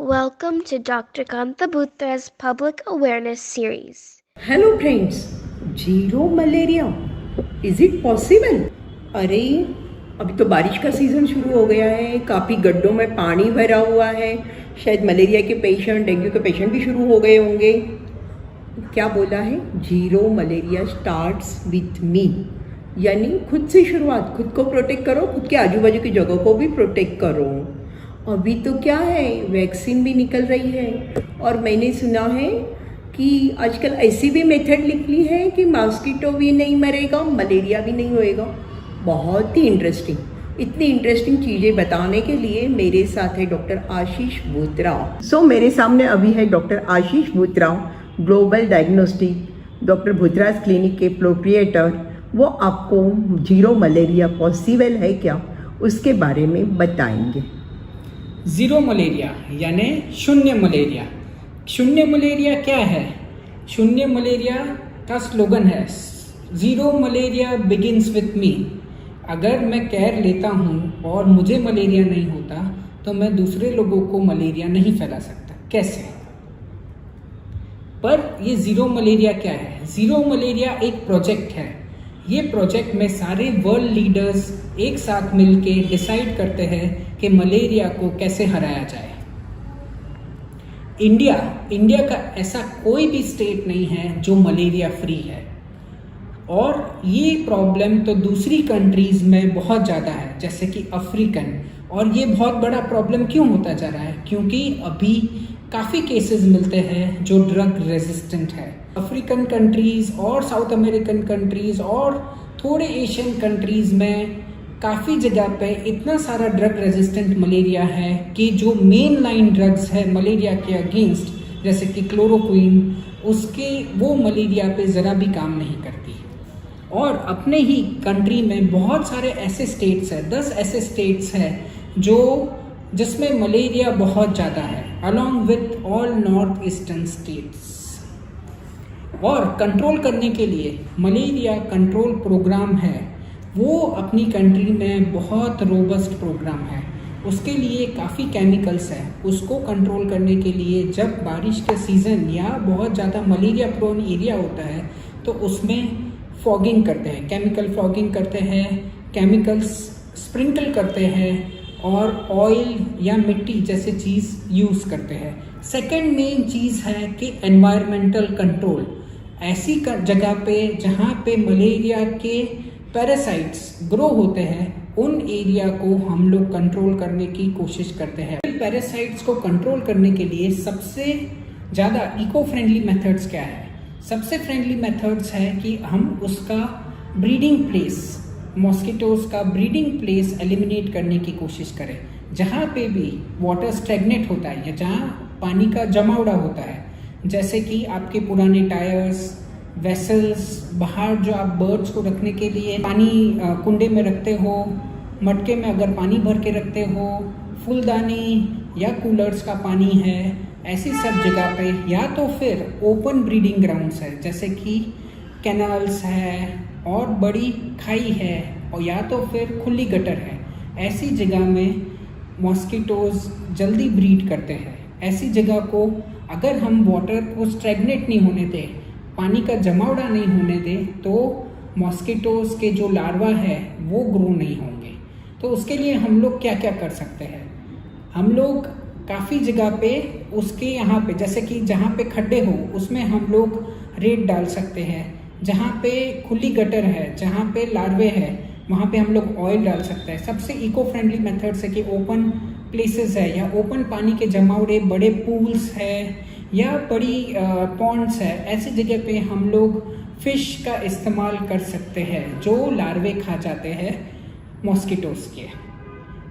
Welcome to Dr. Kanta Butra's Public Awareness Series. Hello friends, zero malaria is it possible? अरे अभी तो बारिश का सीज़न शुरू हो गया है, काफ़ी गड्ढों में पानी भरा हुआ है, शायद मलेरिया के पेशेंट, डेंगू के पेशेंट भी शुरू हो गए होंगे। क्या बोला है? Zero malaria starts with me, यानी खुद से शुरुआत, खुद को प्रोटेक्ट करो, खुद के आजू बाजू की जगह को भी प्रोटेक्ट करो। अभी तो क्या है, वैक्सीन भी निकल रही है और मैंने सुना है कि आजकल ऐसी भी मेथड निकली है कि मॉस्किटो भी नहीं मरेगा, मलेरिया भी नहीं होएगा। बहुत ही इंटरेस्टिंग। इतनी इंटरेस्टिंग चीज़ें बताने के लिए मेरे साथ है डॉक्टर आशीष बोत्रा। मेरे सामने अभी है डॉक्टर आशीष Botra, global diagnostic, doctor बोत्रास clinic के प्रोप्रिएटर। वो आपको जीरो मलेरिया पॉसिबल है क्या, उसके बारे में बताएंगे। ज़ीरो मलेरिया यानी शून्य मलेरिया। शून्य मलेरिया क्या है? शून्य मलेरिया का स्लोगन है zero malaria begins with me. अगर मैं केयर लेता हूँ और मुझे मलेरिया नहीं होता तो मैं दूसरे लोगों को मलेरिया नहीं फैला सकता। कैसे? पर ये ज़ीरो मलेरिया क्या है? ज़ीरो मलेरिया एक प्रोजेक्ट है। ये प्रोजेक्ट में सारे वर्ल्ड लीडर्स एक साथ मिलके डिसाइड करते हैं कि मलेरिया को कैसे हराया जाए। इंडिया का ऐसा कोई भी स्टेट नहीं है जो मलेरिया फ्री है, और ये प्रॉब्लम तो दूसरी कंट्रीज में बहुत ज़्यादा है, जैसे कि अफ्रीकन। और ये बहुत बड़ा प्रॉब्लम क्यों होता जा रहा है? क्योंकि अभी काफ़ी केसेस मिलते हैं जो ड्रग रेजिस्टेंट है। अफ्रीकन कंट्रीज़ और साउथ अमेरिकन कंट्रीज़ और थोड़े एशियन कंट्रीज़ में काफ़ी जगह पे इतना सारा ड्रग रेजिस्टेंट मलेरिया है कि जो मेन लाइन ड्रग्स है मलेरिया के अगेंस्ट, जैसे कि क्लोरोक्विन, उसके वो मलेरिया पे ज़रा भी काम नहीं करती। और अपने ही कंट्री में बहुत सारे ऐसे स्टेट्स हैं, 10 ऐसे स्टेट्स हैं जिसमें मलेरिया बहुत ज़्यादा है, along with all north eastern states. और कंट्रोल करने के लिए मलेरिया कंट्रोल प्रोग्राम है, वो अपनी कंट्री में बहुत रोबस्ट प्रोग्राम है। उसके लिए काफ़ी केमिकल्स हैं। उसको कंट्रोल करने के लिए जब बारिश के सीज़न या बहुत ज़्यादा मलेरिया प्रोन एरिया होता है तो उसमें फॉगिंग करते हैं, केमिकल फॉगिंग करते हैं, केमिकल्स स्प्रिंकल करते हैं और ऑयल या मिट्टी जैसे चीज़ यूज़ करते हैं। सेकेंड मेन चीज़ है कि एनवायरमेंटल कंट्रोल। ऐसी जगह पे जहाँ पे मलेरिया के पैरासाइट्स ग्रो होते हैं, उन एरिया को हम लोग कंट्रोल करने की कोशिश करते हैं। पैरासाइट्स को कंट्रोल करने के लिए सबसे ज़्यादा इको फ्रेंडली मेथड्स क्या है? सबसे फ्रेंडली मेथड्स है कि हम उसका ब्रीडिंग प्लेस, मॉस्किटोज़ का ब्रीडिंग प्लेस एलिमिनेट करने की कोशिश करें। जहाँ पे भी वाटर स्टैग्नेट होता है या जहाँ पानी का जमावड़ा होता है, जैसे कि आपके पुराने टायर्स, वेसल्स, बाहर जो आप बर्ड्स को रखने के लिए पानी कुंडे में रखते हो, मटके में अगर पानी भर के रखते हो, फूलदानी या कूलर्स का पानी है, ऐसी सब जगह पे, या तो फिर ओपन ब्रीडिंग ग्राउंड्स है जैसे कि कैनाल्स है और बड़ी खाई है, और या तो फिर खुली गटर है, ऐसी जगह में मॉस्किटोज़ जल्दी ब्रीड करते हैं। ऐसी जगह को अगर हम वाटर को स्टैग्नेट नहीं होने दें, पानी का जमावड़ा नहीं होने दें, तो मॉस्किटोज़ के जो लार्वा है वो ग्रो नहीं होंगे। तो उसके लिए हम लोग क्या क्या कर सकते हैं? हम लोग काफ़ी जगह पे उसके यहाँ पे, जैसे कि जहाँ पे खड्डे हो उसमें हम लोग रेत डाल सकते हैं। जहाँ पे खुली गटर है, जहाँ पे लार्वे है, वहाँ पे हम लोग ऑयल डाल सकते हैं। सबसे इको फ्रेंडली मेथड्स है कि ओपन प्लेसेस है या ओपन पानी के जमावड़े, बड़े पूल्स है या बड़ी पॉन्ड्स है, ऐसी जगह पे हम लोग फिश का इस्तेमाल कर सकते हैं जो लार्वे खा जाते हैं मॉस्किटोज़ के।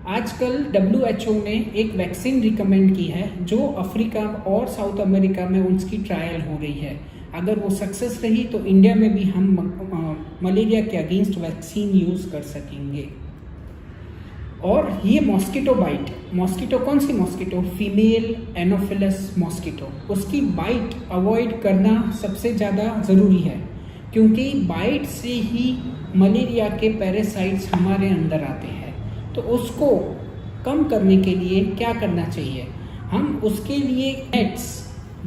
आजकल WHO ने एक वैक्सीन रिकमेंड की है जो अफ्रीका और साउथ अमेरिका में उसकी ट्रायल हो रही है। अगर वो सक्सेस रही तो इंडिया में भी हम मलेरिया के अगेंस्ट वैक्सीन यूज़ कर सकेंगे। और ये मॉस्किटो बाइट, मॉस्किटो कौन सी मॉस्किटो? फीमेल एनोफिलस मॉस्किटो, उसकी बाइट अवॉइड करना सबसे ज़्यादा ज़रूरी है, क्योंकि बाइट से ही मलेरिया के पैरासाइट्स हमारे अंदर आते हैं। तो उसको कम करने के लिए क्या करना चाहिए? हम उसके लिए नेट्स,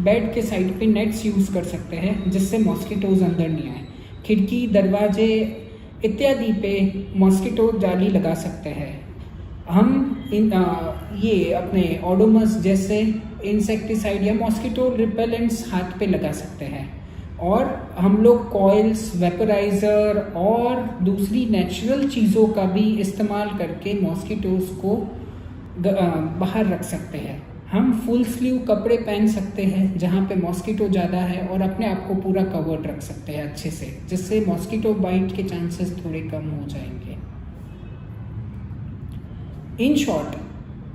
बेड के साइड पे नेट्स यूज़ कर सकते हैं जिससे मॉस्किटोज अंदर नहीं आए। खिड़की, दरवाजे इत्यादि पे मॉस्किटो जाली लगा सकते हैं। हम ये अपने ओडोमस जैसे इंसेक्टिसाइड या मॉस्किटो रिपेलेंट्स हाथ पे लगा सकते हैं। और हम लोग कॉइल्स, वेपराइज़र और दूसरी नेचुरल चीज़ों का भी इस्तेमाल करके मॉस्किटोज को बाहर रख सकते हैं। हम फुल स्लीव कपड़े पहन सकते हैं जहाँ पे मॉस्किटो ज़्यादा है और अपने आप को पूरा कवर्ड रख सकते हैं अच्छे से, जिससे मॉस्किटो बाइट के चांसेस थोड़े कम हो जाएंगे। इन शॉर्ट,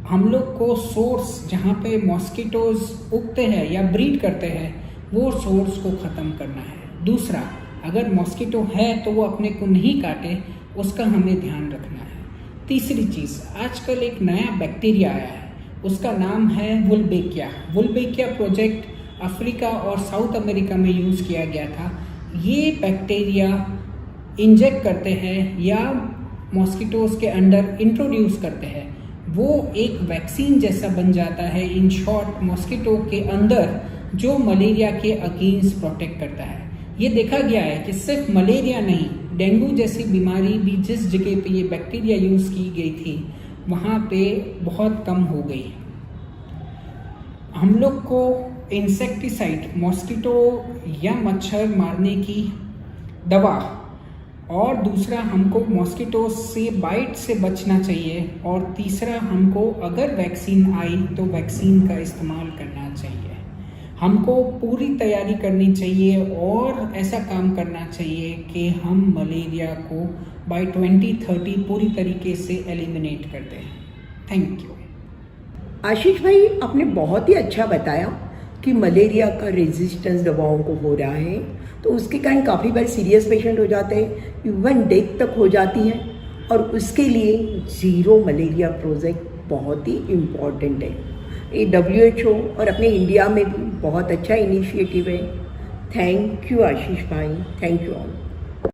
हम लोग को सोर्स जहाँ पे मॉस्किटोज उगते हैं या ब्रीड करते हैं वो सोर्स को ख़त्म करना है। दूसरा, अगर मॉस्किटो है तो वो अपने को नहीं काटे, उसका हमें ध्यान रखना है। तीसरी चीज़, आजकल एक नया बैक्टीरिया आया है, उसका नाम है वुल्बेकिया। वुल्बेकिया प्रोजेक्ट अफ्रीका और साउथ अमेरिका में यूज़ किया गया था। ये बैक्टीरिया इंजेक्ट करते हैं या मॉस्किटोज के अंदर इंट्रोड्यूस करते हैं, वो एक वैक्सीन जैसा बन जाता है। इन शॉर्ट, मॉस्किटो के अंदर जो मलेरिया के अगेंस्ट प्रोटेक्ट करता है। ये देखा गया है कि सिर्फ मलेरिया नहीं, डेंगू जैसी बीमारी भी जिस जगह पे ये बैक्टीरिया यूज़ की गई थी वहाँ पे बहुत कम हो गई। हम लोग को इंसेक्टिसाइड, मॉस्किटो या मच्छर मारने की दवा, और दूसरा हमको मॉस्किटो से बाइट से बचना चाहिए, और तीसरा हमको अगर वैक्सीन आई तो वैक्सीन का इस्तेमाल करना चाहिए। हमको पूरी तैयारी करनी चाहिए और ऐसा काम करना चाहिए कि हम मलेरिया को बाय 2030 पूरी तरीके से एलिमिनेट कर दें। Thank you. आशीष भाई, आपने बहुत ही अच्छा बताया कि मलेरिया का रेजिस्टेंस दवाओं को हो रहा है, तो उसके कारण काफ़ी बार सीरियस पेशेंट हो जाते हैं, इवन डेथ तक हो जाती है, और उसके लिए ज़ीरो मलेरिया प्रोजेक्ट बहुत ही इम्पॉर्टेंट है। ये WHO और अपने इंडिया में भी बहुत अच्छा इनिशिएटिव है। थैंक यू आशीष भाई, थैंक यू ऑल।